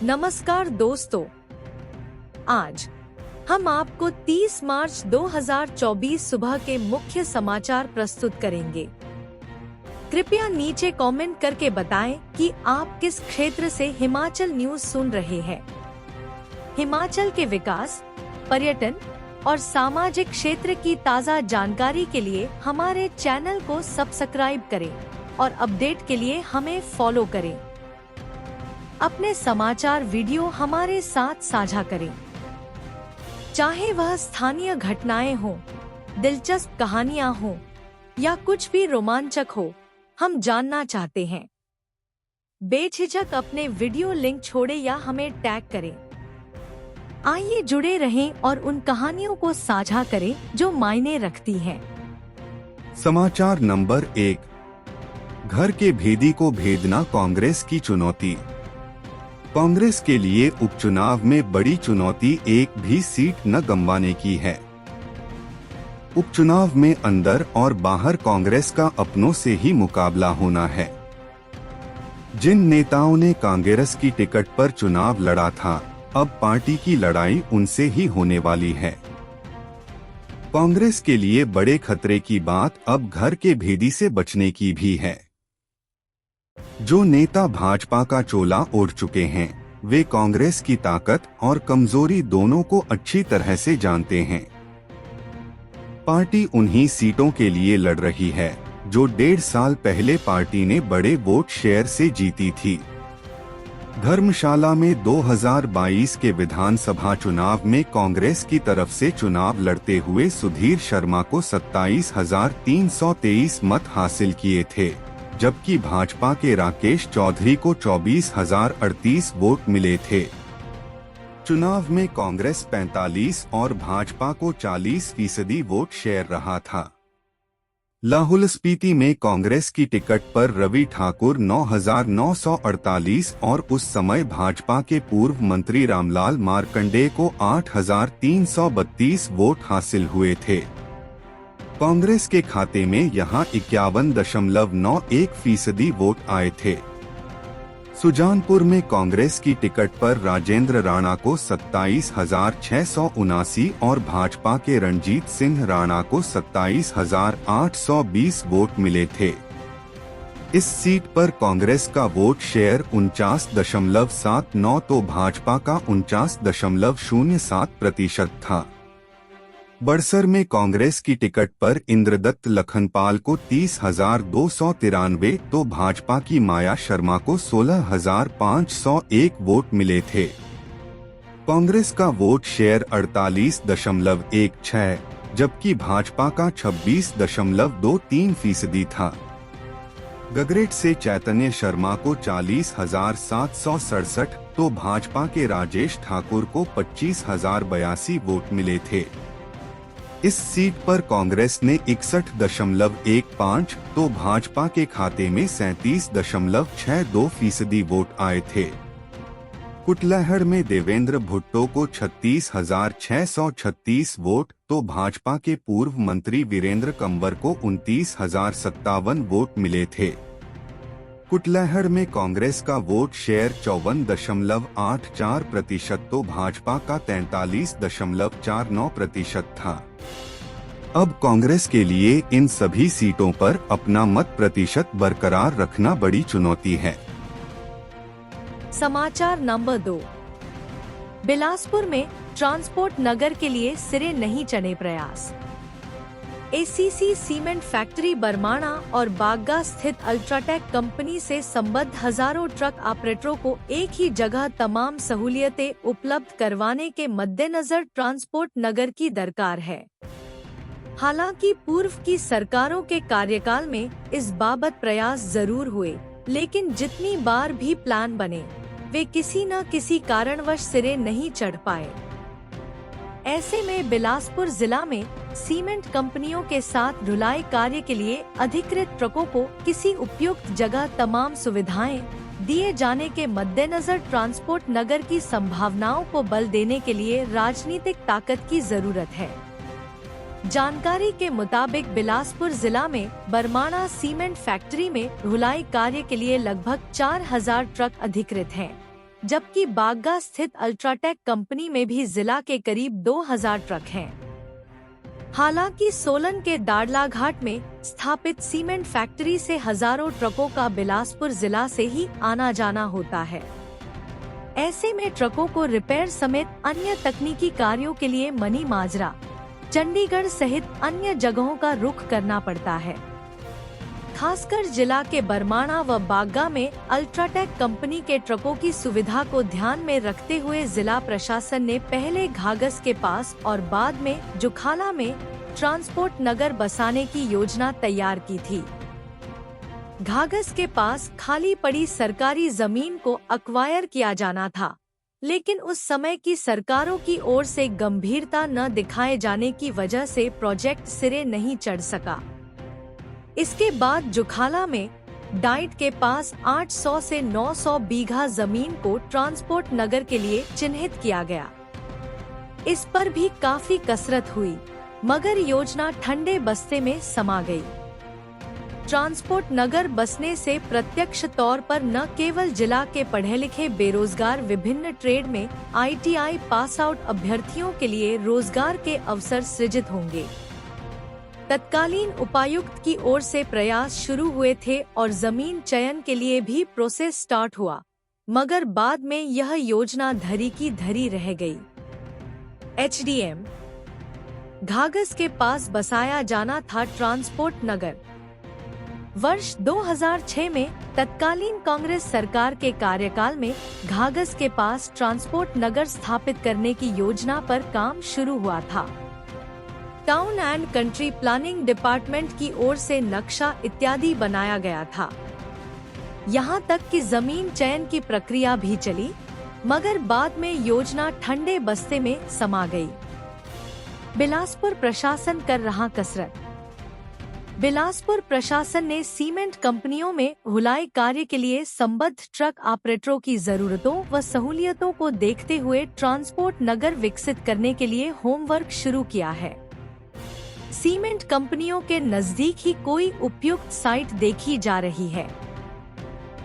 नमस्कार दोस्तों, आज हम आपको 30 मार्च 2024 सुबह के मुख्य समाचार प्रस्तुत करेंगे। कृपया नीचे कमेंट करके बताएं कि आप किस क्षेत्र से हिमाचल न्यूज सुन रहे हैं। हिमाचल के विकास, पर्यटन और सामाजिक क्षेत्र की ताज़ा जानकारी के लिए हमारे चैनल को सब्सक्राइब करें और अपडेट के लिए हमें फॉलो करें। अपने समाचार वीडियो हमारे साथ साझा करें, चाहे वह स्थानीय घटनाएं हों, दिलचस्प कहानियां हों या कुछ भी रोमांचक हो, हम जानना चाहते हैं। बेझिझक अपने वीडियो लिंक छोड़े या हमें टैग करें। आइए जुड़े रहें और उन कहानियों को साझा करें जो मायने रखती हैं। समाचार नंबर 1, घर के भेदी को भेदना कांग्रेस की चुनौती। कांग्रेस के लिए उपचुनाव में बड़ी चुनौती एक भी सीट न गंवाने की है। उपचुनाव में अंदर और बाहर कांग्रेस का अपनों से ही मुकाबला होना है। जिन नेताओं ने कांग्रेस की टिकट पर चुनाव लड़ा था, अब पार्टी की लड़ाई उनसे ही होने वाली है। कांग्रेस के लिए बड़े खतरे की बात अब घर के भेदी से बचने की भी है। जो नेता भाजपा का चोला ओढ़ चुके हैं, वे कांग्रेस की ताकत और कमजोरी दोनों को अच्छी तरह से जानते हैं। पार्टी उन्हीं सीटों के लिए लड़ रही है जो 1.5 साल पहले पार्टी ने बड़े वोट शेयर से जीती थी। धर्मशाला में 2022 के विधानसभा चुनाव में कांग्रेस की तरफ से चुनाव लड़ते हुए सुधीर शर्मा को 27,323 मत हासिल किए थे, जबकि भाजपा के राकेश चौधरी को 24,038 वोट मिले थे। चुनाव में कांग्रेस 45 और भाजपा को 40% वोट शेयर रहा था। लाहौल स्पीति में कांग्रेस की टिकट पर रवि ठाकुर 9,948 और उस समय भाजपा के पूर्व मंत्री रामलाल मार्कंडेय को 8,332 वोट हासिल हुए थे। कांग्रेस के खाते में यहां 51.91% वोट आए थे। सुजानपुर में कांग्रेस की टिकट पर राजेंद्र राणा को 27,679 और भाजपा के रणजीत सिंह राणा को 27,820 वोट मिले थे। इस सीट पर कांग्रेस का वोट शेयर 49.79 तो भाजपा का 49.07% था। बड़सर में कांग्रेस की टिकट पर इंद्रदत्त लखनपाल को 30,293 तो भाजपा की माया शर्मा को 16,501 वोट मिले थे। कांग्रेस का वोट शेयर 48.16, जबकि भाजपा का 26.23% था। गगरेट से चैतन्य शर्मा को 40,767 तो भाजपा के राजेश ठाकुर को 25,082 वोट मिले थे। इस सीट पर कांग्रेस ने 61.15 तो भाजपा के खाते में 37.62% वोट आए थे। कुटलैहड़ में देवेंद्र भुट्टो को 36,636 वोट तो भाजपा के पूर्व मंत्री वीरेंद्र कंवर को 29,057 वोट मिले थे। कुटलैहड़ में कांग्रेस का वोट शेयर 54.84% तो भाजपा का 43.49% था। अब कांग्रेस के लिए इन सभी सीटों पर अपना मत प्रतिशत बरकरार रखना बड़ी चुनौती है। समाचार नंबर 2, बिलासपुर में ट्रांसपोर्ट नगर के लिए सिरे नहीं चढ़े प्रयास। एसीसी सीमेंट फैक्ट्री बरमाणा और बाग्गा स्थित अल्ट्राटेक कंपनी से संबद्ध हजारों ट्रक ऑपरेटरों को एक ही जगह तमाम सहूलियतें उपलब्ध करवाने के मद्देनजर ट्रांसपोर्ट नगर की दरकार है। हालांकि पूर्व की सरकारों के कार्यकाल में इस बाबत प्रयास जरूर हुए, लेकिन जितनी बार भी प्लान बने, वे किसी न किसी कारणवश सिरे नहीं चढ़ पाए। ऐसे में बिलासपुर जिला में सीमेंट कंपनियों के साथ ढुलाई कार्य के लिए अधिकृत ट्रकों को किसी उपयुक्त जगह तमाम सुविधाएं दिए जाने के मद्देनजर ट्रांसपोर्ट नगर की संभावनाओं को बल देने के लिए राजनीतिक ताकत की जरूरत है। जानकारी के मुताबिक बिलासपुर जिला में बरमाणा सीमेंट फैक्ट्री में ढुलाई कार्य के लिए लगभग 4,000 ट्रक अधिकृत हैं। जबकि बाग्गा स्थित अल्ट्राटेक कंपनी में भी जिला के करीब 2000 ट्रक हैं। हालांकि सोलन के दाड़ला घाट में स्थापित सीमेंट फैक्ट्री से हजारों ट्रकों का बिलासपुर जिला से ही आना जाना होता है। ऐसे में ट्रकों को रिपेयर समेत अन्य तकनीकी कार्यों के लिए मनी माजरा, चंडीगढ़ सहित अन्य जगहों का रुख करना पड़ता है। खासकर जिला के बरमाणा व बाग्गा में अल्ट्राटेक कंपनी के ट्रकों की सुविधा को ध्यान में रखते हुए जिला प्रशासन ने पहले घाघस के पास और बाद में जुखाला में ट्रांसपोर्ट नगर बसाने की योजना तैयार की थी। घाघस के पास खाली पड़ी सरकारी जमीन को अक्वायर किया जाना था, लेकिन उस समय की सरकारों की ओर से गंभीरता न दिखाए जाने की वजह से प्रोजेक्ट सिरे नहीं चढ़ सका। इसके बाद जुखाला में डाइट के पास 800 से 900 बीघा जमीन को ट्रांसपोर्ट नगर के लिए चिन्हित किया गया। इस पर भी काफी कसरत हुई, मगर योजना ठंडे बस्ते में समा गई। ट्रांसपोर्ट नगर बसने से प्रत्यक्ष तौर पर न केवल जिला के पढ़े लिखे बेरोजगार विभिन्न ट्रेड में ITI पास आउट अभ्यर्थियों के लिए रोजगार के अवसर सृजित होंगे। तत्कालीन उपायुक्त की ओर से प्रयास शुरू हुए थे और जमीन चयन के लिए भी प्रोसेस स्टार्ट हुआ, मगर बाद में यह योजना धरी की धरी रह गई। HDM घाघस के पास बसाया जाना था ट्रांसपोर्ट नगर। वर्ष 2006 में तत्कालीन कांग्रेस सरकार के कार्यकाल में घाघस के पास ट्रांसपोर्ट नगर स्थापित करने की योजना पर काम शुरू हुआ था। Town and country planning department की ओर से नक्शा इत्यादि बनाया गया था। यहां तक कि जमीन चयन की प्रक्रिया भी चली, मगर बाद में योजना ठंडे बस्ते में समा गई। बिलासपुर प्रशासन कर रहा कसरत। बिलासपुर प्रशासन ने सीमेंट कंपनियों में हुलाई कार्य के लिए संबद्ध ट्रक ऑपरेटरों की जरूरतों व सहूलियतों को देखते हुए ट्रांसपोर्ट नगर विकसित करने के लिए होमवर्क शुरू किया है। सीमेंट कंपनियों के नजदीक ही कोई उपयुक्त साइट देखी जा रही है।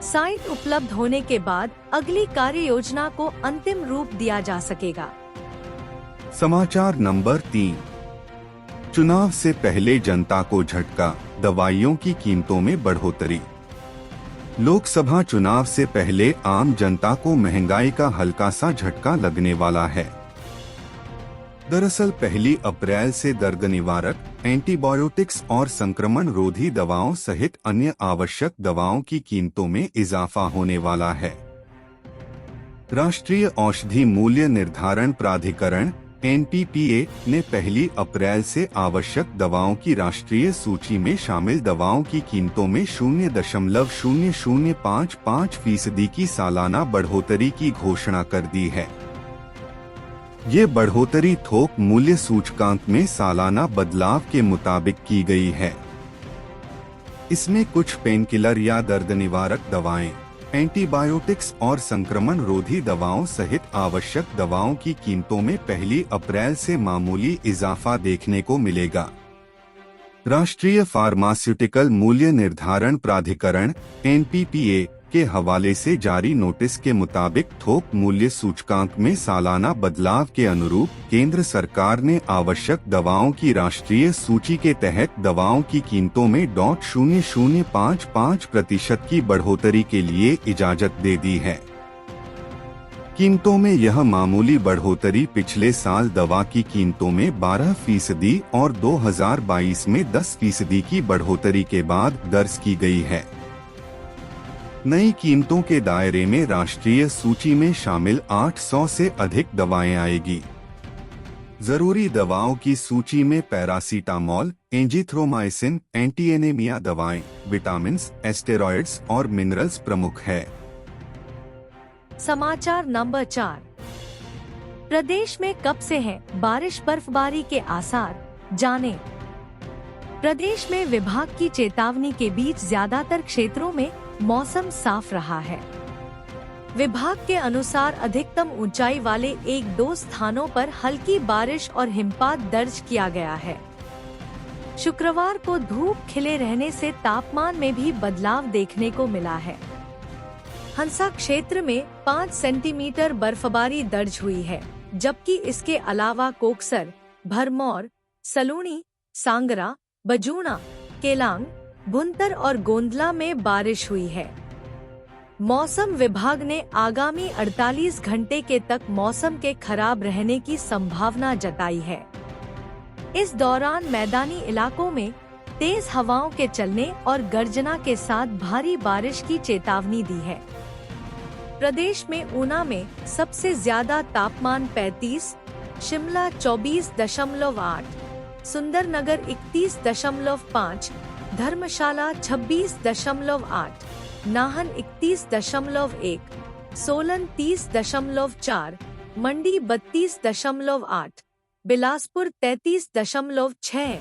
साइट उपलब्ध होने के बाद अगली कार्य योजना को अंतिम रूप दिया जा सकेगा। समाचार नंबर 3। चुनाव से पहले जनता को झटका, दवाइयों की कीमतों में बढ़ोतरी। लोकसभा चुनाव से पहले आम जनता को महंगाई का हल्का सा झटका लगने वाला है। दरअसल 1 अप्रैल से दर्द निवारक, एंटीबायोटिक्स और संक्रमण रोधी दवाओं सहित अन्य आवश्यक दवाओं की कीमतों में इजाफा होने वाला है। राष्ट्रीय औषधि मूल्य निर्धारण प्राधिकरण NPPA ने 1 अप्रैल से आवश्यक दवाओं की राष्ट्रीय सूची में शामिल दवाओं की कीमतों में 0.0055% की सालाना बढ़ोतरी की घोषणा कर दी है। ये बढ़ोतरी थोक मूल्य सूचकांक में सालाना बदलाव के मुताबिक की गई है। इसमें कुछ पेनकिलर या दर्द निवारक दवाएं, एंटीबायोटिक्स और संक्रमण रोधी दवाओं सहित आवश्यक दवाओं की कीमतों में 1 अप्रैल से मामूली इजाफा देखने को मिलेगा। राष्ट्रीय फार्मास्यूटिकल मूल्य निर्धारण प्राधिकरण NPPA के हवाले से जारी नोटिस के मुताबिक थोक मूल्य सूचकांक में सालाना बदलाव के अनुरूप केंद्र सरकार ने आवश्यक दवाओं की राष्ट्रीय सूची के तहत दवाओं की कीमतों में 0.0055% की बढ़ोतरी के लिए इजाजत दे दी है। कीमतों में यह मामूली बढ़ोतरी पिछले साल दवा की कीमतों में 12% और 2022 में 10% की बढ़ोतरी के बाद दर्ज की गई है। नई कीमतों के दायरे में राष्ट्रीय सूची में शामिल 800 से अधिक दवाएं आएगी। जरूरी दवाओं की सूची में पैरासीटामोल, एंजिथ्रोमाइसिन, एंटीएनेमिया दवाएं, विटामिन्स, एस्टेरॉयड्स और मिनरल्स प्रमुख है। समाचार नंबर 4। प्रदेश में कब से है बारिश बर्फबारी के आसार, जानें। प्रदेश में विभाग की चेतावनी के बीच ज्यादातर क्षेत्रों में मौसम साफ रहा है। विभाग के अनुसार अधिकतम ऊंचाई वाले 1-2 स्थानों पर हल्की बारिश और हिमपात दर्ज किया गया है। शुक्रवार को धूप खिले रहने से तापमान में भी बदलाव देखने को मिला है। हंसा क्षेत्र में 5 सेंटीमीटर बर्फबारी दर्ज हुई है, जबकि इसके अलावा कोकसर, भरमौर, सलूणी, सांगरा, बजूणा, केलांग, भुंतर और गोंदला में बारिश हुई है। मौसम विभाग ने आगामी 48 घंटे के तक मौसम के खराब रहने की संभावना जताई है। इस दौरान मैदानी इलाकों में तेज हवाओं के चलने और गर्जना के साथ भारी बारिश की चेतावनी दी है। प्रदेश में ऊना में सबसे ज्यादा तापमान 35, शिमला 24.8, सुंदरनगर 31.5, धर्मशाला 26.8, नाहन 31.1, सोलन 30.4, मंडी 32.8, बिलासपुर 33.6,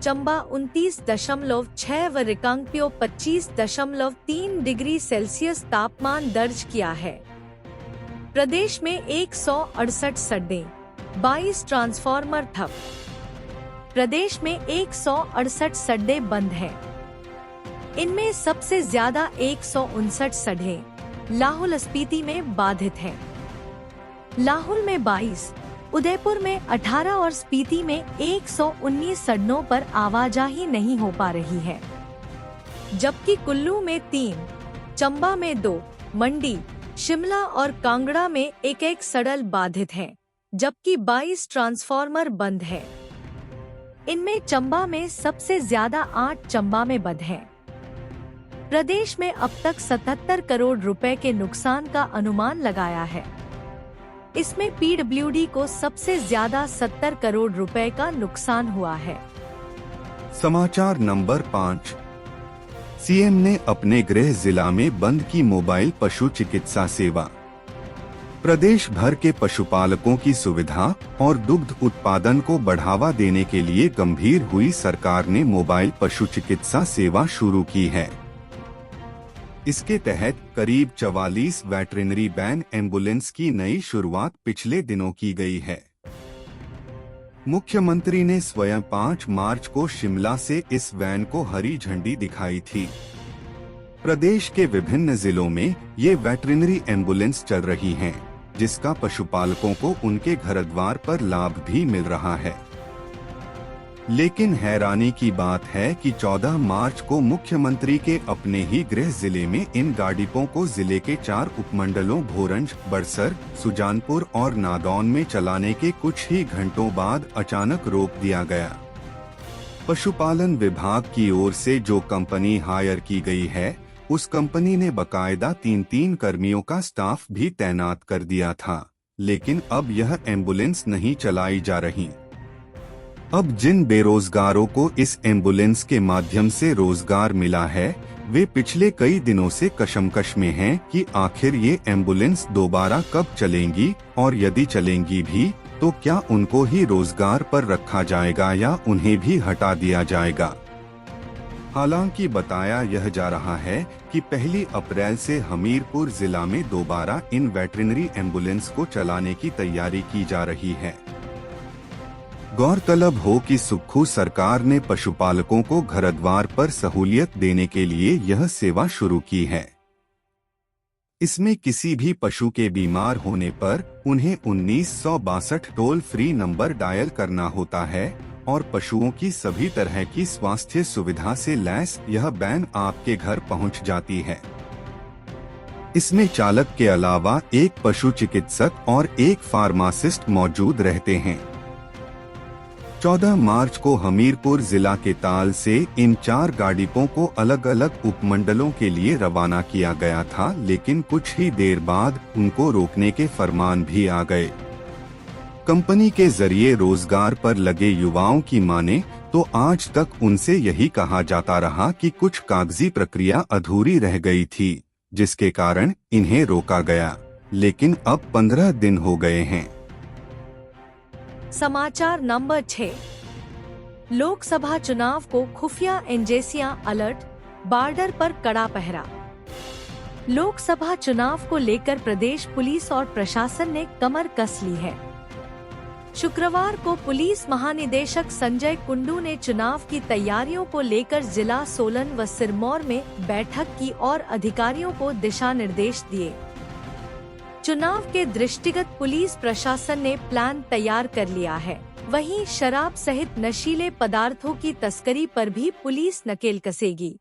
चंबा 29.6 व रिकांगपिओ 25.3 डिग्री सेल्सियस तापमान दर्ज किया है। प्रदेश में 168 सड़कें, 22 ट्रांसफार्मर ठप। प्रदेश में 168 सड़कें बंद हैं। इनमें सबसे ज्यादा 159 सड़कें लाहौल स्पीति में बाधित हैं। लाहौल में 22, उदयपुर में 18 और स्पीति में 119 सड़कों पर आवाजाही नहीं हो पा रही है, जबकि कुल्लू में 3, चंबा में 2, मंडी, शिमला और कांगड़ा में 1-1 सड़क बाधित हैं, जबकि 22 ट्रांसफार्मर बंद है। इनमें चंबा में सबसे ज्यादा 8 चंबा में बंद हैं। प्रदेश में अब तक 77 करोड़ रुपए के नुकसान का अनुमान लगाया है। इसमें पीडब्ल्यूडी को सबसे ज्यादा 70 करोड़ रुपए का नुकसान हुआ है। समाचार नंबर 5। सीएम ने अपने गृह जिला में बंद की मोबाइल पशु चिकित्सा सेवा। प्रदेश भर के पशुपालकों की सुविधा और दुग्ध उत्पादन को बढ़ावा देने के लिए गंभीर हुई सरकार ने मोबाइल पशु चिकित्सा सेवा शुरू की है। इसके तहत करीब 44 वेटरिनरी वैन एम्बुलेंस की नई शुरुआत पिछले दिनों की गई है। मुख्यमंत्री ने स्वयं 5 मार्च को शिमला से इस वैन को हरी झंडी दिखाई थी। प्रदेश के विभिन्न जिलों में ये वेटरिनरी एम्बुलेंस चल रही हैं, जिसका पशुपालकों को उनके घर द्वार पर लाभ भी मिल रहा है। लेकिन हैरानी की बात है कि 14 मार्च को मुख्यमंत्री के अपने ही गृह जिले में इन गाड़ियों को जिले के 4 उपमंडलों भोरंज, बड़सर, सुजानपुर और नादौन में चलाने के कुछ ही घंटों बाद अचानक रोक दिया गया। पशुपालन विभाग की ओर से जो कंपनी हायर की गई है, उस कंपनी ने बकायदा 3-3 कर्मियों का स्टाफ भी तैनात कर दिया था, लेकिन अब यह एम्बुलेंस नहीं चलाई जा रही। अब जिन बेरोजगारों को इस एम्बुलेंस के माध्यम से रोजगार मिला है, वे पिछले कई दिनों से कशमकश में हैं कि आखिर ये एम्बुलेंस दोबारा कब चलेंगी और यदि चलेंगी भी तो क्या उनको ही रोजगार पर रखा जाएगा या उन्हें भी हटा दिया जाएगा। हालांकि बताया यह जा रहा है कि 1 अप्रैल से हमीरपुर जिला में दोबारा इन वेटरिनरी एम्बुलेंस को चलाने की तैयारी की जा रही है। गौरतलब हो कि सुक्खू सरकार ने पशुपालकों को घर द्वार पर सहूलियत देने के लिए यह सेवा शुरू की है। इसमें किसी भी पशु के बीमार होने पर उन्हें 1962 टोल फ्री नंबर डायल करना होता है और पशुओं की सभी तरह की स्वास्थ्य सुविधा से लैस यह वैन आपके घर पहुंच जाती है। इसमें चालक के अलावा एक पशु चिकित्सक और एक फार्मासिस्ट मौजूद रहते हैं। 14 मार्च को हमीरपुर जिला के ताल से इन 4 गाड़ियों को अलग अलग उपमंडलों के लिए रवाना किया गया था, लेकिन कुछ ही देर बाद उनको रोकने के फरमान भी आ गए। कंपनी के जरिए रोजगार पर लगे युवाओं की माने तो आज तक उनसे यही कहा जाता रहा कि कुछ कागजी प्रक्रिया अधूरी रह गई थी, जिसके कारण इन्हें रोका गया, लेकिन अब 15 दिन हो गए हैं। समाचार नंबर 6। लोकसभा चुनाव को खुफिया एजेंसियां अलर्ट, बॉर्डर पर कड़ा पहरा। लोकसभा चुनाव को लेकर प्रदेश पुलिस और प्रशासन ने कमर कस ली है। शुक्रवार को पुलिस महानिदेशक संजय कुंडू ने चुनाव की तैयारियों को लेकर जिला सोलन व सिरमौर में बैठक की और अधिकारियों को दिशा निर्देश दिए। चुनाव के दृष्टिगत पुलिस प्रशासन ने प्लान तैयार कर लिया है। वहीं शराब सहित नशीले पदार्थों की तस्करी पर भी पुलिस नकेल कसेगी।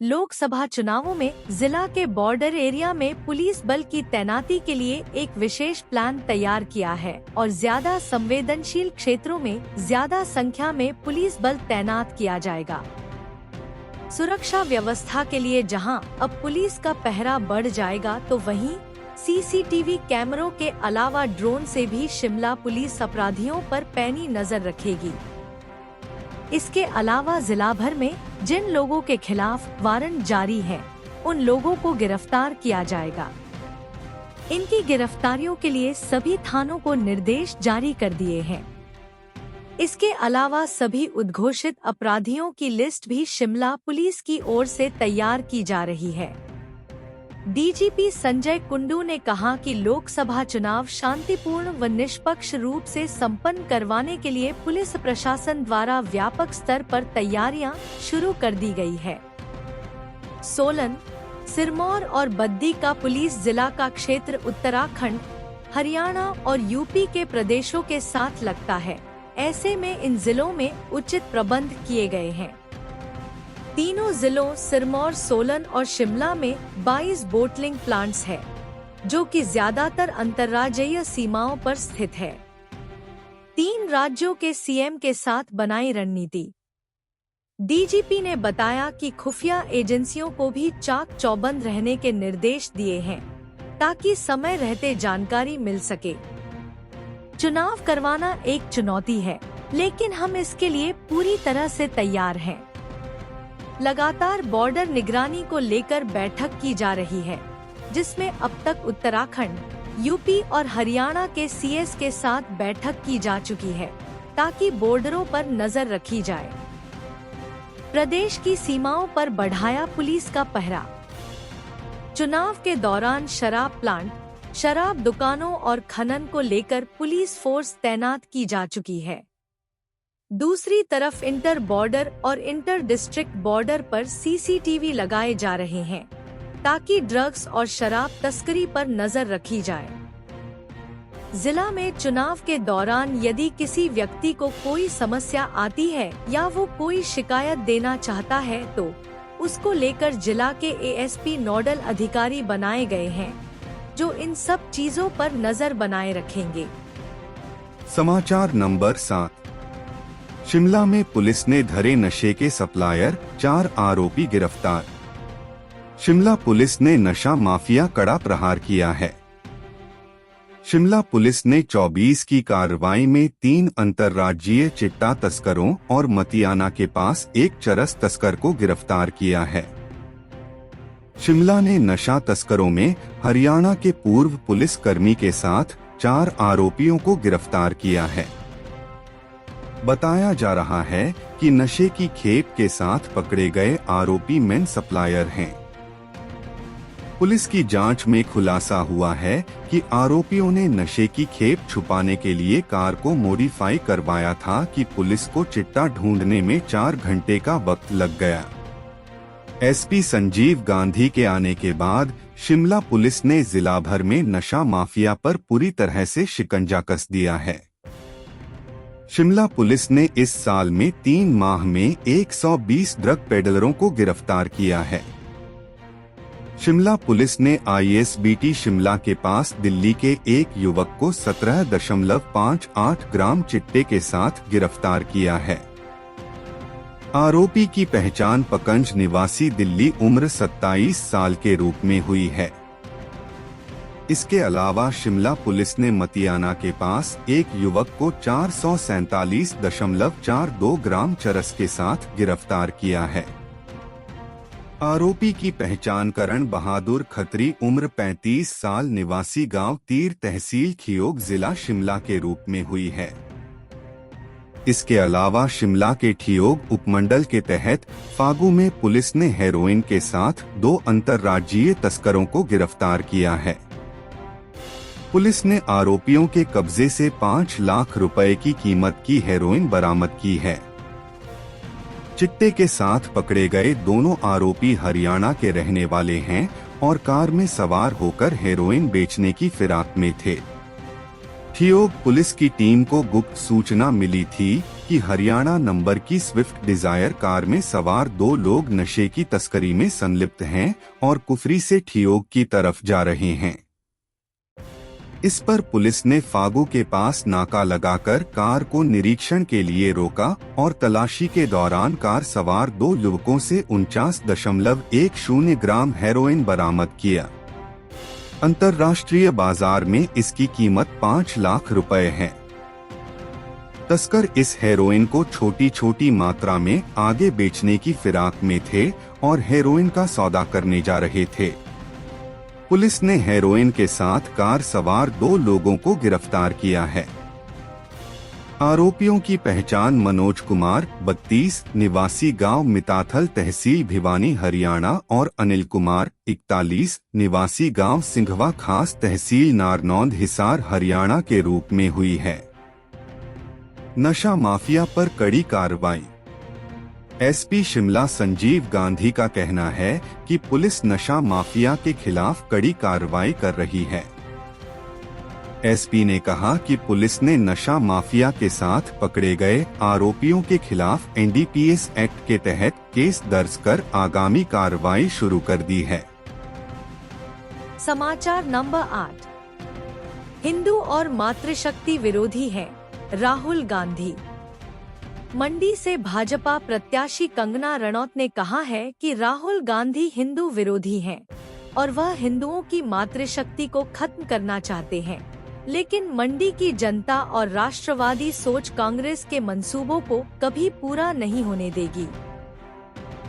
लोकसभा चुनावों में जिला के बॉर्डर एरिया में पुलिस बल की तैनाती के लिए एक विशेष प्लान तैयार किया है और ज्यादा संवेदनशील क्षेत्रों में ज्यादा संख्या में पुलिस बल तैनात किया जाएगा। सुरक्षा व्यवस्था के लिए जहां अब पुलिस का पहरा बढ़ जाएगा, तो वहीं सीसीटीवी कैमरों के अलावा ड्रोन से भी शिमला पुलिस अपराधियों पर पैनी नजर रखेगी। इसके अलावा जिला भर में जिन लोगों के खिलाफ वारंट जारी है, उन लोगों को गिरफ्तार किया जाएगा। इनकी गिरफ्तारियों के लिए सभी थानों को निर्देश जारी कर दिए हैं। इसके अलावा सभी उद्घोषित अपराधियों की लिस्ट भी शिमला पुलिस की ओर से तैयार की जा रही है। डीजीपी संजय कुंडू ने कहा कि लोकसभा चुनाव शांतिपूर्ण व निष्पक्ष रूप से संपन्न करवाने के लिए पुलिस प्रशासन द्वारा व्यापक स्तर पर तैयारियां शुरू कर दी गई है। सोलन, सिरमौर और बद्दी का पुलिस जिला का क्षेत्र उत्तराखंड, हरियाणा और यूपी के प्रदेशों के साथ लगता है। ऐसे में इन जिलों में उचित प्रबंध किए गए हैं। तीनों जिलों सिरमौर, सोलन और शिमला में 22 बोटलिंग प्लांट्स है, जो कि ज्यादातर अंतर्राज्यीय सीमाओं पर स्थित है। 3 राज्यों के सीएम के साथ बनाई रणनीति। डीजीपी ने बताया कि खुफिया एजेंसियों को भी चाक चौबंद रहने के निर्देश दिए हैं, ताकि समय रहते जानकारी मिल सके। चुनाव करवाना एक चुनौती है, लेकिन हम इसके लिए पूरी तरह से तैयार हैं। लगातार बॉर्डर निगरानी को लेकर बैठक की जा रही है, जिसमें अब तक उत्तराखंड, यूपी और हरियाणा के सीएस के साथ बैठक की जा चुकी है, ताकि बॉर्डरों पर नजर रखी जाए। प्रदेश की सीमाओं पर बढ़ाया पुलिस का पहरा। चुनाव के दौरान शराब प्लांट, शराब दुकानों और खनन को लेकर पुलिस फोर्स तैनात की जा चुकी है। दूसरी तरफ इंटर बॉर्डर और इंटर डिस्ट्रिक्ट बॉर्डर पर सीसीटीवी लगाए जा रहे हैं, ताकि ड्रग्स और शराब तस्करी पर नजर रखी जाए। जिला में चुनाव के दौरान यदि किसी व्यक्ति को कोई समस्या आती है या वो कोई शिकायत देना चाहता है, तो उसको लेकर जिला के एएसपी नोडल अधिकारी बनाए गए हैं, जो इन सब चीजों पर नजर बनाए रखेंगे। समाचार नंबर 7। शिमला में पुलिस ने धरे नशे के सप्लायर, 4 आरोपी गिरफ्तार। शिमला पुलिस ने नशा माफिया कड़ा प्रहार किया है। शिमला पुलिस ने 24 की कार्रवाई में 3 अंतर्राज्यीय चिट्टा तस्करों और मतियाना के पास एक चरस तस्कर को गिरफ्तार किया है। शिमला ने नशा तस्करों में हरियाणा के पूर्व पुलिस कर्मी के साथ 4 आरोपियों को गिरफ्तार किया है। बताया जा रहा है कि नशे की खेप के साथ पकड़े गए आरोपी मेन सप्लायर हैं। पुलिस की जांच में खुलासा हुआ है कि आरोपियों ने नशे की खेप छुपाने के लिए कार को मॉडिफाई करवाया था कि पुलिस को चिट्टा ढूंढने में 4 घंटे का वक्त लग गया। एसपी संजीव गांधी के आने के बाद शिमला पुलिस ने जिला भर में नशा माफिया पर पूरी तरह से शिकंजा कस दिया है। शिमला पुलिस ने इस साल में 3 माह में 120 ड्रग पेडलरों को गिरफ्तार किया है। शिमला पुलिस ने आईएसबीटी शिमला के पास दिल्ली के एक युवक को 17.58 ग्राम चिट्टे के साथ गिरफ्तार किया है। आरोपी की पहचान पकंज निवासी दिल्ली उम्र 27 साल के रूप में हुई है। इसके अलावा शिमला पुलिस ने मतियाना के पास एक युवक को 447.42 ग्राम चरस के साथ गिरफ्तार किया है। आरोपी की पहचान करण बहादुर खत्री उम्र 35 साल निवासी गांव तीर तहसील खियोग जिला शिमला के रूप में हुई है। इसके अलावा शिमला के ठियोग उपमंडल के तहत फागू में पुलिस ने हेरोइन के साथ 2 अंतर्राज्यीय तस्करों को गिरफ्तार किया है। पुलिस ने आरोपियों के कब्जे से 5 लाख रुपए की कीमत की हेरोइन बरामद की है। चिट्टे के साथ पकड़े गए दोनों आरोपी हरियाणा के रहने वाले हैं और कार में सवार होकर हेरोइन बेचने की फिराक में थे। ठियोग पुलिस की टीम को गुप्त सूचना मिली थी कि हरियाणा नंबर की स्विफ्ट डिजायर कार में सवार 2 लोग नशे की तस्करी में संलिप्त हैं और कुफरी से ठियोग की तरफ जा रहे हैं। इस पर पुलिस ने फागू के पास नाका लगाकर कार को निरीक्षण के लिए रोका और तलाशी के दौरान कार सवार 2 युवकों से 49.10 ग्राम हेरोइन बरामद किया। अंतर्राष्ट्रीय बाजार में इसकी कीमत 5 लाख रुपए है। तस्कर इस हेरोइन को छोटी छोटी मात्रा में आगे बेचने की फिराक में थे और हेरोइन का सौदा करने जा रहे थे। पुलिस ने हेरोइन के साथ कार सवार 2 लोगों को गिरफ्तार किया है। आरोपियों की पहचान मनोज कुमार 32 निवासी गांव मिताथल तहसील भिवानी हरियाणा और अनिल कुमार 41 निवासी गांव सिंघवा खास तहसील नारनौंद हिसार हरियाणा के रूप में हुई है। नशा माफिया पर कड़ी कार्रवाई। एसपी शिमला संजीव गांधी का कहना है कि पुलिस नशा माफिया के खिलाफ कड़ी कार्रवाई कर रही है। एसपी ने कहा कि पुलिस ने नशा माफिया के साथ पकड़े गए आरोपियों के खिलाफ एनडीपीएस एक्ट के तहत केस दर्ज कर आगामी कार्रवाई शुरू कर दी है। समाचार नंबर 8। हिंदू और मातृशक्ति विरोधी है राहुल गांधी। मंडी से भाजपा प्रत्याशी कंगना रनौत ने कहा है कि राहुल गांधी हिंदू विरोधी हैं और वह हिंदुओं की मातृशक्ति को खत्म करना चाहते हैं, लेकिन मंडी की जनता और राष्ट्रवादी सोच कांग्रेस के मंसूबों को कभी पूरा नहीं होने देगी।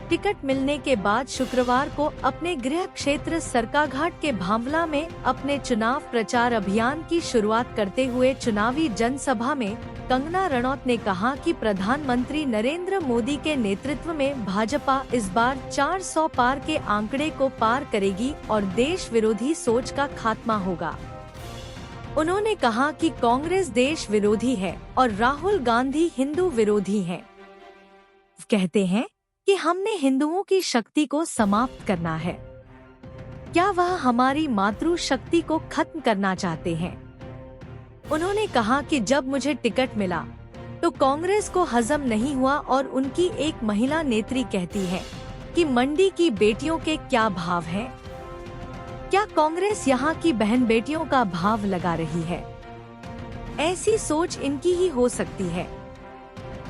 टिकट मिलने के बाद शुक्रवार को अपने गृह क्षेत्र सरकाघाट के भांवला में अपने चुनाव प्रचार अभियान की शुरुआत करते हुए चुनावी जनसभा में कंगना रनौत ने कहा कि प्रधानमंत्री नरेंद्र मोदी के नेतृत्व में भाजपा इस बार 400 पार के आंकड़े को पार करेगी और देश विरोधी सोच का खात्मा होगा। उन्होंने कहा कि कांग्रेस देश विरोधी है और राहुल गांधी हिंदू विरोधी हैं। कहते हैं कि हमने हिंदुओं की शक्ति को समाप्त करना है। क्या वह हमारी मातृ शक्ति को खत्म करना चाहते हैं? उन्होंने कहा कि जब मुझे टिकट मिला तो कांग्रेस को हजम नहीं हुआ और उनकी एक महिला नेत्री कहती है कि मंडी की बेटियों के क्या भाव हैं? क्या कांग्रेस यहाँ की बहन बेटियों का भाव लगा रही है? ऐसी सोच इनकी ही हो सकती है।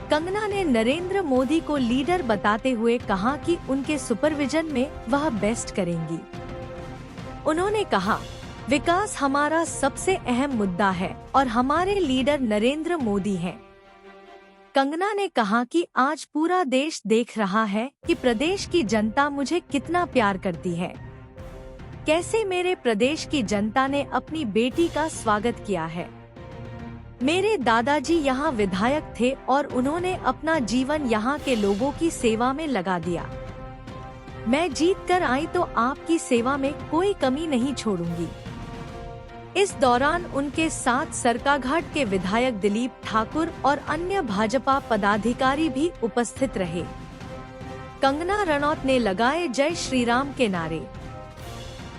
कंगना ने नरेंद्र मोदी को लीडर बताते हुए कहा कि उनके सुपरविजन में वह बेस्ट करेंगी। उन्होंने कहा, विकास हमारा सबसे अहम मुद्दा है और हमारे लीडर नरेंद्र मोदी हैं। कंगना ने कहा कि आज पूरा देश देख रहा है कि प्रदेश की जनता मुझे कितना प्यार करती है। कैसे मेरे प्रदेश की जनता ने अपनी बेटी का स्वागत किया है। मेरे दादाजी यहाँ विधायक थे और उन्होंने अपना जीवन यहाँ के लोगों की सेवा में लगा दिया। मैं जीत कर आई तो आपकी सेवा में कोई कमी नहीं छोड़ूंगी। इस दौरान उनके साथ सरकाघाट के विधायक दिलीप ठाकुर और अन्य भाजपा पदाधिकारी भी उपस्थित रहे। कंगना रनौत ने लगाए जय श्री राम के नारे।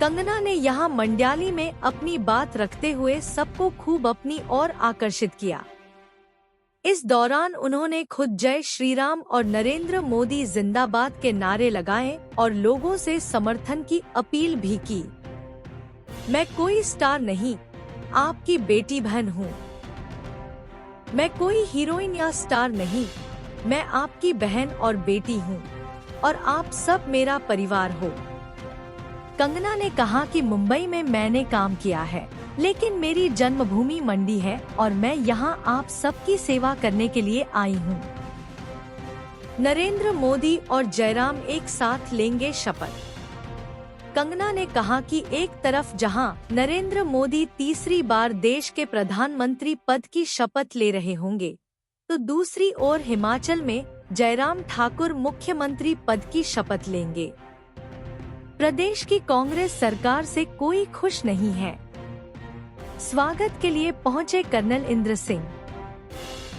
कंगना ने यहां मंड्याली में अपनी बात रखते हुए सबको खूब अपनी ओर आकर्षित किया। इस दौरान उन्होंने खुद जय श्री राम और नरेंद्र मोदी जिंदाबाद के नारे लगाए और लोगों से समर्थन की अपील भी की। मैं कोई स्टार नहीं, आपकी बेटी बहन हूँ। मैं कोई हीरोइन या स्टार नहीं, मैं आपकी बहन और बेटी हूँ और आप सब मेरा परिवार हो। कंगना ने कहा कि मुंबई में मैंने काम किया है, लेकिन मेरी जन्मभूमि मंडी है और मैं यहाँ आप सबकी सेवा करने के लिए आई हूँ। नरेंद्र मोदी और जयराम एक साथ लेंगे शपथ। कंगना ने कहा कि एक तरफ जहां नरेंद्र मोदी तीसरी बार देश के प्रधानमंत्री पद की शपथ ले रहे होंगे, तो दूसरी ओर हिमाचल में जयराम ठाकुर मुख्यमंत्री पद की शपथ लेंगे। प्रदेश की कांग्रेस सरकार से कोई खुश नहीं है। स्वागत के लिए पहुंचे कर्नल इंद्र सिंह।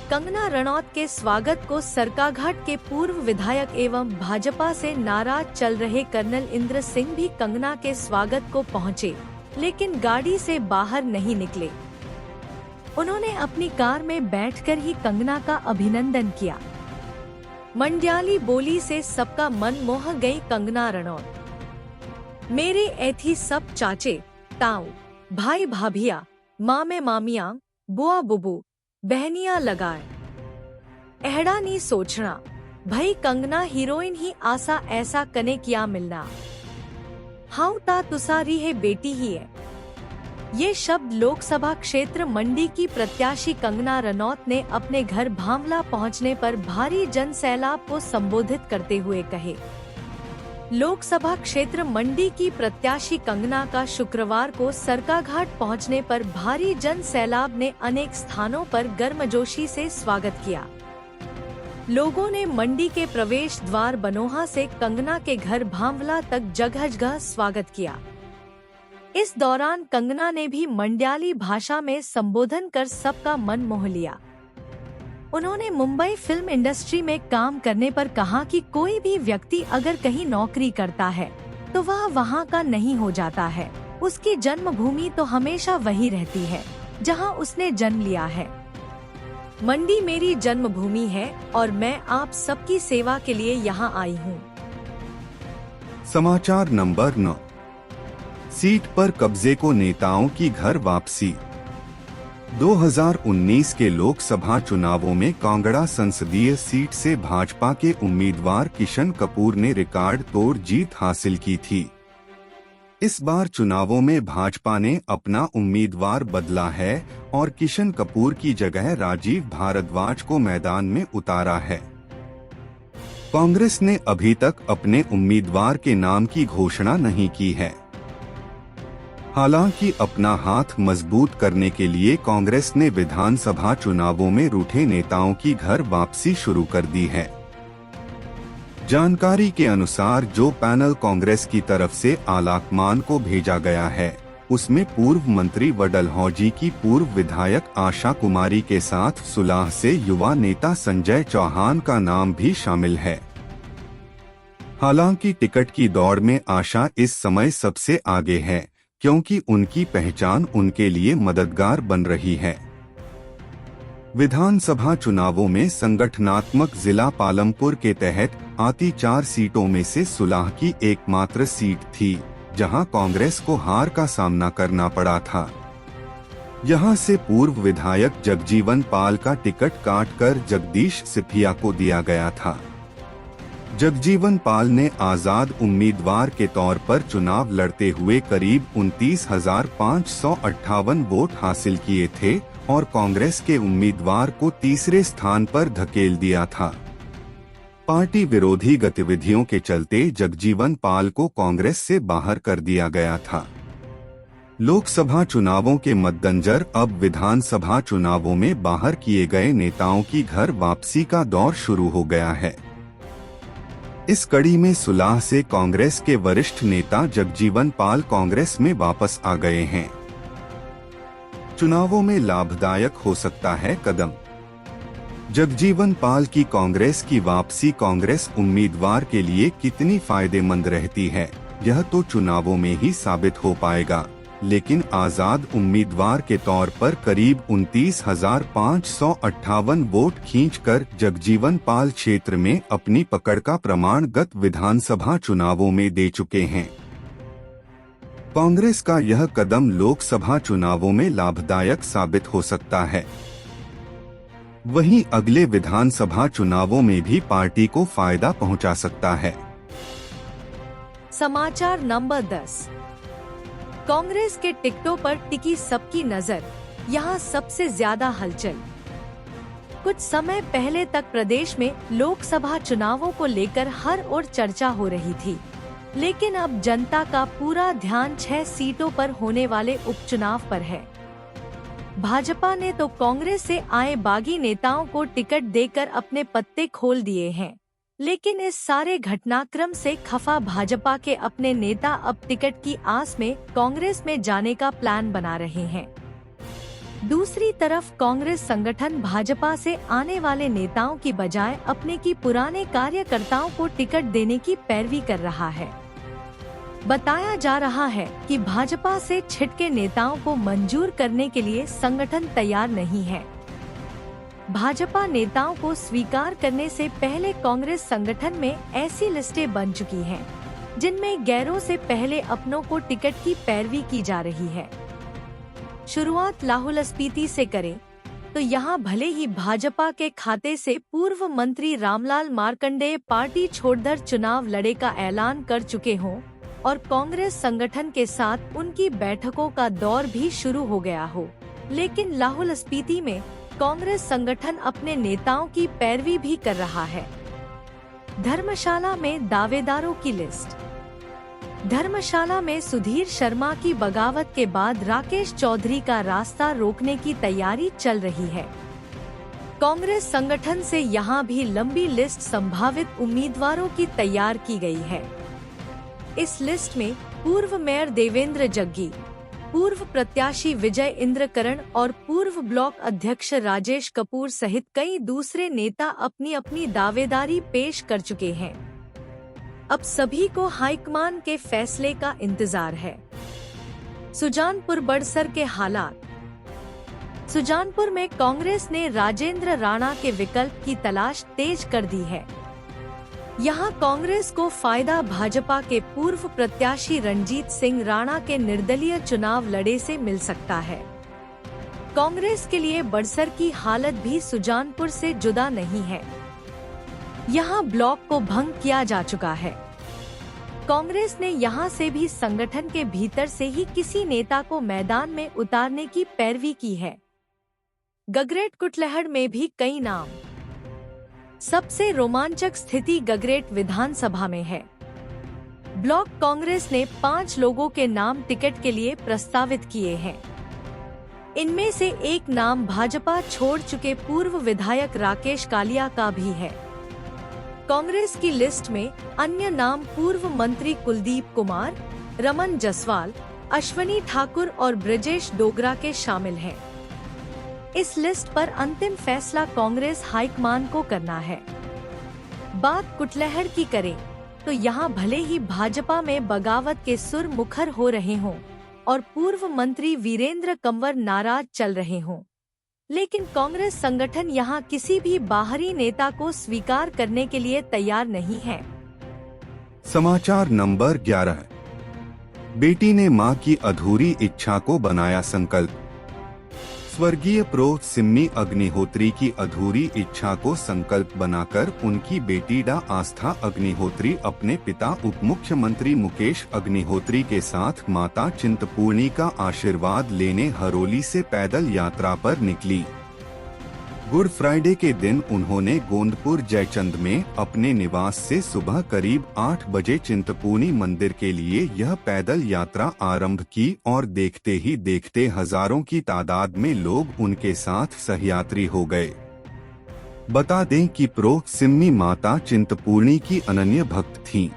कंगना रनौत के स्वागत को सरकाघाट के पूर्व विधायक एवं भाजपा से नाराज चल रहे कर्नल इंद्र सिंह भी कंगना के स्वागत को पहुंचे, लेकिन गाड़ी से बाहर नहीं निकले। उन्होंने अपनी कार में बैठकर ही कंगना का अभिनंदन किया। मंड्याली बोली से सबका मन मोह गई कंगना रनौत। मेरे ऐथी सब चाचे ताऊ, भाई भाभिया, मामे मामिया, बुआ बुबू, बहनिया लगाए। एहड़ा नी सोचना, भई कंगना हीरोइन ही आसा ऐसा कने किया मिलना। हाउ ता तुसारी है बेटी ही है। ये शब्द लोकसभा क्षेत्र मंडी की प्रत्याशी कंगना रनौत ने अपने घर भांवला पहुंचने पर भारी जन सैलाब को संबोधित करते हुए कहे। लोकसभा क्षेत्र मंडी की प्रत्याशी कंगना का शुक्रवार को सरकाघाट पहुंचने पर भारी जन सैलाब ने अनेक स्थानों पर गर्मजोशी से स्वागत किया। लोगों ने मंडी के प्रवेश द्वार बनोहा से कंगना के घर भांवला तक जगह जगह स्वागत किया। इस दौरान कंगना ने भी मंड्याली भाषा में संबोधन कर सबका मन मोह लिया। उन्होंने मुंबई फिल्म इंडस्ट्री में काम करने पर कहा कि कोई भी व्यक्ति अगर कहीं नौकरी करता है तो वह वहां का नहीं हो जाता है। उसकी जन्मभूमि तो हमेशा वही रहती है जहां उसने जन्म लिया है। मंडी मेरी जन्मभूमि है और मैं आप सबकी सेवा के लिए यहां आई हूं। समाचार नंबर 9। सीट पर कब्जे को नेताओं की घर वापसी। 2019 के लोकसभा चुनावों में कांगड़ा संसदीय सीट से भाजपा के उम्मीदवार किशन कपूर ने रिकॉर्ड तोड़ जीत हासिल की थी। इस बार चुनावों में भाजपा ने अपना उम्मीदवार बदला है और किशन कपूर की जगह राजीव भारद्वाज को मैदान में उतारा है। कांग्रेस ने अभी तक अपने उम्मीदवार के नाम की घोषणा नहीं की है। हालांकि अपना हाथ मजबूत करने के लिए कांग्रेस ने विधानसभा चुनावों में रूठे नेताओं की घर वापसी शुरू कर दी है। जानकारी के अनुसार जो पैनल कांग्रेस की तरफ से आलाकमान को भेजा गया है, उसमें पूर्व मंत्री व डलहौजी की पूर्व विधायक आशा कुमारी के साथ सुलाह से युवा नेता संजय चौहान का नाम भी शामिल है। हालांकि टिकट की दौड़ में आशा इस समय सबसे आगे है, क्योंकि उनकी पहचान उनके लिए मददगार बन रही है। विधानसभा चुनावों में संगठनात्मक जिला पालमपुर के तहत आती 4 सीटों में से सुलाह की एकमात्र सीट थी, जहां कांग्रेस को हार का सामना करना पड़ा था। यहां से पूर्व विधायक जगजीवन पाल का टिकट काटकर जगदीश सिपिया को दिया गया था। जगजीवन पाल ने आजाद उम्मीदवार के तौर पर चुनाव लड़ते हुए करीब 29,558 वोट हासिल किए थे और कांग्रेस के उम्मीदवार को तीसरे स्थान पर धकेल दिया था। पार्टी विरोधी गतिविधियों के चलते जगजीवन पाल को कांग्रेस से बाहर कर दिया गया था। लोकसभा चुनावों के मद्देनजर अब विधानसभा चुनावों में बाहर किए गए नेताओं की घर वापसी का दौर शुरू हो गया है। इस कड़ी में सुलाह से कांग्रेस के वरिष्ठ नेता जगजीवन पाल कांग्रेस में वापस आ गए हैं। चुनावों में लाभदायक हो सकता है कदम। जगजीवन पाल की कांग्रेस की वापसी कांग्रेस उम्मीदवार के लिए कितनी फायदेमंद रहती है, यह तो चुनावों में ही साबित हो पाएगा, लेकिन आजाद उम्मीदवार के तौर पर करीब 29,558 वोट खींचकर जगजीवन पाल क्षेत्र में अपनी पकड़ का प्रमाण गत विधानसभा चुनावों में दे चुके हैं। कांग्रेस का यह कदम लोकसभा चुनावों में लाभदायक साबित हो सकता है। वहीं अगले विधानसभा चुनावों में भी पार्टी को फायदा पहुंचा सकता है। समाचार नंबर 10। कांग्रेस के टिकटों पर टिकी सबकी नजर, यहाँ सबसे ज्यादा हलचल। कुछ समय पहले तक प्रदेश में लोकसभा चुनावों को लेकर हर ओर चर्चा हो रही थी, लेकिन अब जनता का पूरा ध्यान 6 सीटों पर होने वाले उपचुनाव पर है। भाजपा ने तो कांग्रेस से आए बागी नेताओं को टिकट देकर अपने पत्ते खोल दिए हैं, लेकिन इस सारे घटनाक्रम से खफा भाजपा के अपने नेता अब टिकट की आस में कांग्रेस में जाने का प्लान बना रहे हैं। दूसरी तरफ कांग्रेस संगठन भाजपा से आने वाले नेताओं की बजाय अपने की पुराने कार्यकर्ताओं को टिकट देने की पैरवी कर रहा है। बताया जा रहा है कि भाजपा से छिटके नेताओं को मंजूर करने के लिए संगठन तैयार नहीं है। भाजपा नेताओं को स्वीकार करने से पहले कांग्रेस संगठन में ऐसी लिस्टें बन चुकी हैं, जिनमें गैरों से पहले अपनों को टिकट की पैरवी की जा रही है। शुरुआत लाहौल स्पीति से करें तो यहाँ भले ही भाजपा के खाते से पूर्व मंत्री रामलाल मार्कंडेय पार्टी छोड़कर चुनाव लड़े का ऐलान कर चुके हों और कांग्रेस संगठन के साथ उनकी बैठकों का दौर भी शुरू हो गया हो, लेकिन लाहौल स्पीति में कांग्रेस संगठन अपने नेताओं की पैरवी भी कर रहा है। धर्मशाला में दावेदारों की लिस्ट। धर्मशाला में सुधीर शर्मा की बगावत के बाद राकेश चौधरी का रास्ता रोकने की तैयारी चल रही है। कांग्रेस संगठन से यहां भी लंबी लिस्ट संभावित उम्मीदवारों की तैयार की गई है। इस लिस्ट में पूर्व मेयर देवेंद्र जग्गी, पूर्व प्रत्याशी विजय इंद्रकरण और पूर्व ब्लॉक अध्यक्ष राजेश कपूर सहित कई दूसरे नेता अपनी अपनी दावेदारी पेश कर चुके हैं। अब सभी को हाईकमान के फैसले का इंतजार है। सुजानपुर बड़सर के हालात। सुजानपुर में कांग्रेस ने राजेंद्र राणा के विकल्प की तलाश तेज कर दी है। यहां कांग्रेस को फायदा भाजपा के पूर्व प्रत्याशी रणजीत सिंह राणा के निर्दलीय चुनाव लड़े से मिल सकता है। कांग्रेस के लिए बड़सर की हालत भी सुजानपुर से जुदा नहीं है। यहां ब्लॉक को भंग किया जा चुका है। कांग्रेस ने यहां से भी संगठन के भीतर से ही किसी नेता को मैदान में उतारने की पैरवी की है। गगरेट कुटलहड़ में भी कई नाम। सबसे रोमांचक स्थिति गगरेट विधानसभा में है। ब्लॉक कांग्रेस ने 5 लोगों के नाम टिकट के लिए प्रस्तावित किए हैं। इनमें से एक नाम भाजपा छोड़ चुके पूर्व विधायक राकेश कालिया का भी है। कांग्रेस की लिस्ट में अन्य नाम पूर्व मंत्री कुलदीप कुमार, रमन जसवाल, अश्वनी ठाकुर और ब्रजेश डोगरा के शामिल हैं। इस लिस्ट पर अंतिम फैसला कांग्रेस हाईकमान को करना है। बात कुटलहड़ की करें तो यहाँ भले ही भाजपा में बगावत के सुर मुखर हो रहे हों और पूर्व मंत्री वीरेंद्र कंवर नाराज चल रहे हों, लेकिन कांग्रेस संगठन यहाँ किसी भी बाहरी नेता को स्वीकार करने के लिए तैयार नहीं है। समाचार नंबर 11। बेटी ने मां की अधूरी इच्छा को बनाया संकल्प। स्वर्गीय प्रो सिम्मी अग्निहोत्री की अधूरी इच्छा को संकल्प बनाकर उनकी बेटी डा आस्था अग्निहोत्री अपने पिता उप मुख्यमंत्री मुकेश अग्निहोत्री के साथ माता चिंतपूर्णी का आशीर्वाद लेने हरोली से पैदल यात्रा पर निकली। गुड फ्राइडे के दिन उन्होंने गोंदपुर जयचंद में अपने निवास से सुबह करीब 8 बजे चिंतपूर्णी मंदिर के लिए यह पैदल यात्रा आरंभ की और देखते ही देखते हजारों की तादाद में लोग उनके साथ सहयात्री हो गए। बता दें कि प्रो सिम्मी माता चिंतपूर्णी की अनन्य भक्त थीं।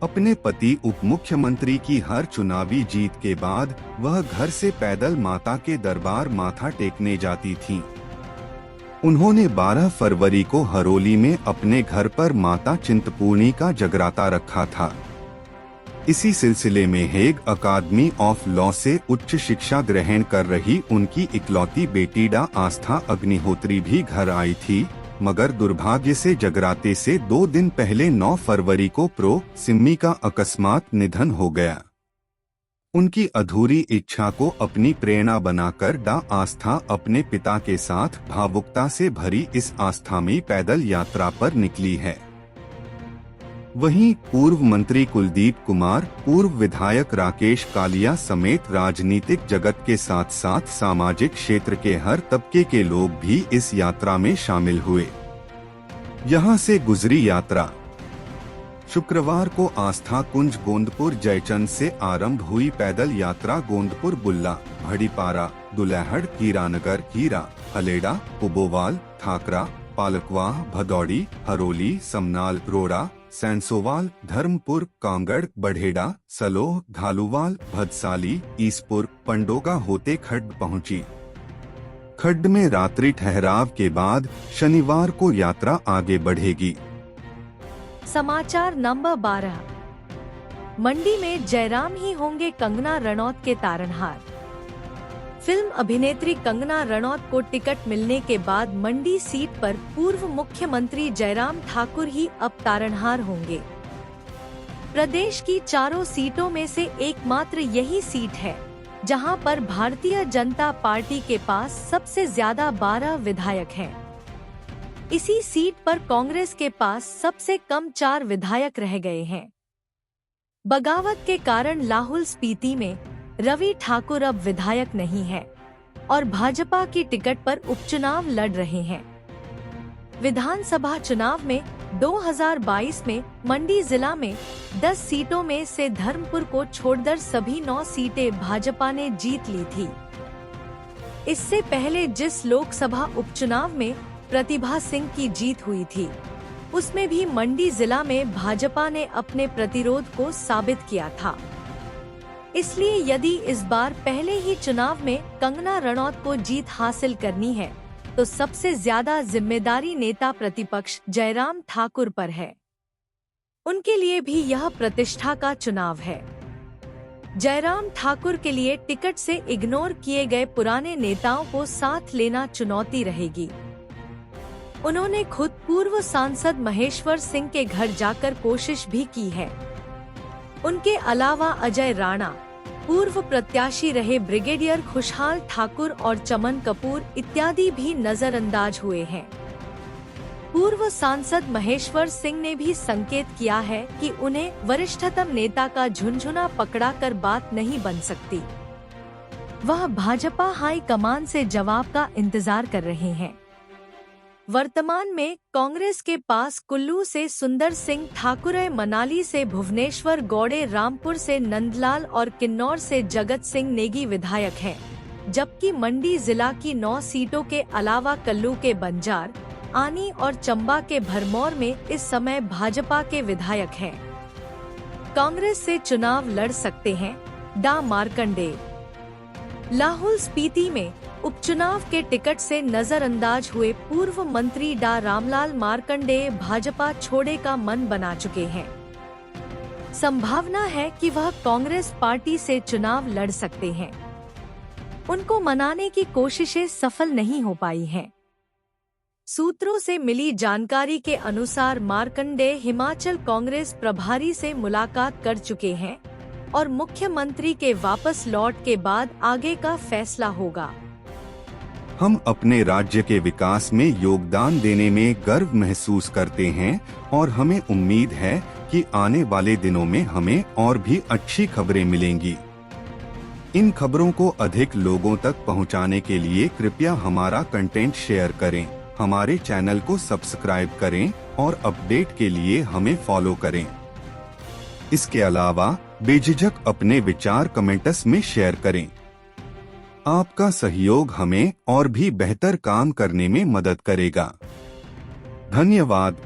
अपने पति उप मुख्यमंत्री की हर चुनावी जीत के बाद वह घर से पैदल माता के दरबार माथा टेकने जाती थीं। उन्होंने 12 फरवरी को हरोली में अपने घर पर माता चिंतपूर्णी का जगराता रखा था। इसी सिलसिले में हेग अकादमी ऑफ लॉ से उच्च शिक्षा ग्रहण कर रही उनकी इकलौती बेटी डा आस्था अग्निहोत्री भी घर आई थी, मगर दुर्भाग्य से जगराते से 2 दिन पहले 9 फरवरी को प्रो सिम्मी का अकस्मात निधन हो गया। उनकी अधूरी इच्छा को अपनी प्रेरणा बनाकर डा आस्था अपने पिता के साथ भावुकता से भरी इस आस्थामयी पैदल यात्रा पर निकली है। वहीं पूर्व मंत्री कुलदीप कुमार, पूर्व विधायक राकेश कालिया समेत राजनीतिक जगत के साथ साथ सामाजिक क्षेत्र के हर तबके के लोग भी इस यात्रा में शामिल हुए। यहां से गुजरी यात्रा शुक्रवार को आस्था कुंज गोंदपुर जयचंद से आरंभ हुई पैदल यात्रा गोंदपुर बुल्ला, भड़ीपारा, दुलहड़, हीरानगर, हीरा, हलेड़ा, कुबोवाल, थाकरा, पालकवाह, भदौड़ी, हरोली, समनाल, रोड़ा, सैंसोवाल, धर्मपुर, कांगड़, बढ़ेड़ा, सलोह, धालुवाल, भदसाली, ईसपुर, पंडोगा होते खड्ड पहुंची। खड्ड में रात्रि ठहराव के बाद शनिवार को यात्रा आगे बढ़ेगी। समाचार नंबर 12। मंडी में जयराम ही होंगे कंगना रनौत के तारनहार। फिल्म अभिनेत्री कंगना रनौत को टिकट मिलने के बाद मंडी सीट पर पूर्व मुख्यमंत्री जयराम ठाकुर ही अब तारनहार होंगे। प्रदेश की चारों सीटों में से एकमात्र यही सीट है जहां पर भारतीय जनता पार्टी के पास सबसे ज्यादा 12 विधायक हैं। इसी सीट पर कांग्रेस के पास सबसे कम 4 विधायक रह गए हैं। बगावत के कारण लाहौल स्पीति में रवि ठाकुर अब विधायक नहीं है और भाजपा की टिकट पर उपचुनाव लड़ रहे हैं। विधानसभा चुनाव में 2022 में मंडी जिला में 10 सीटों में से धर्मपुर को छोड़कर सभी 9 सीटें भाजपा ने जीत ली थी। इससे पहले जिस लोकसभा उपचुनाव में प्रतिभा सिंह की जीत हुई थी, उसमें भी मंडी जिला में भाजपा ने अपने प्रतिरोध को साबित किया था। इसलिए यदि इस बार पहले ही चुनाव में कंगना रनौत को जीत हासिल करनी है तो सबसे ज्यादा जिम्मेदारी नेता प्रतिपक्ष जयराम ठाकुर पर है। उनके लिए भी यह प्रतिष्ठा का चुनाव है। जयराम ठाकुर के लिए टिकट से इग्नोर किए गए पुराने नेताओं को साथ लेना चुनौती रहेगी। उन्होंने खुद पूर्व सांसद महेश्वर सिंह के घर जाकर कोशिश भी की है। उनके अलावा अजय राणा, पूर्व प्रत्याशी रहे ब्रिगेडियर खुशहाल ठाकुर और चमन कपूर इत्यादि भी नजरअंदाज हुए हैं। पूर्व सांसद महेश्वर सिंह ने भी संकेत किया है कि उन्हें वरिष्ठतम नेता का झुनझुना पकड़ाकर बात नहीं बन सकती। वह भाजपा हाई कमान से जवाब का इंतजार कर रहे हैं। वर्तमान में कांग्रेस के पास कुल्लू से सुंदर सिंह ठाकुर, मनाली से भुवनेश्वर गौड़े, रामपुर से नंदलाल और किन्नौर से जगत सिंह नेगी विधायक हैं, जबकि मंडी जिला की 9 सीटों के अलावा कुल्लू के बंजार, आनी और चंबा के भरमौर में इस समय भाजपा के विधायक हैं। कांग्रेस से चुनाव लड़ सकते हैं डा मार्कंडेय। लाहौल स्पीति में उपचुनाव के टिकट से नजरअंदाज हुए पूर्व मंत्री डा रामलाल मार्कंडेय भाजपा छोड़े का मन बना चुके हैं। संभावना है कि वह कांग्रेस पार्टी से चुनाव लड़ सकते हैं। उनको मनाने की कोशिशें सफल नहीं हो पाई हैं। सूत्रों से मिली जानकारी के अनुसार मार्कंडेय हिमाचल कांग्रेस प्रभारी से मुलाकात कर चुके हैं और मुख्यमंत्री के वापस लौट के बाद आगे का फैसला होगा। हम अपने राज्य के विकास में योगदान देने में गर्व महसूस करते हैं और हमें उम्मीद है कि आने वाले दिनों में हमें और भी अच्छी खबरें मिलेंगी। इन खबरों को अधिक लोगों तक पहुंचाने के लिए कृपया हमारा कंटेंट शेयर करें, हमारे चैनल को सब्सक्राइब करें और अपडेट के लिए हमें फॉलो करें। इसके अलावा बेझिझक अपने विचार कमेंट्स में शेयर करें। आपका सहयोग हमें और भी बेहतर काम करने में मदद करेगा। धन्यवाद।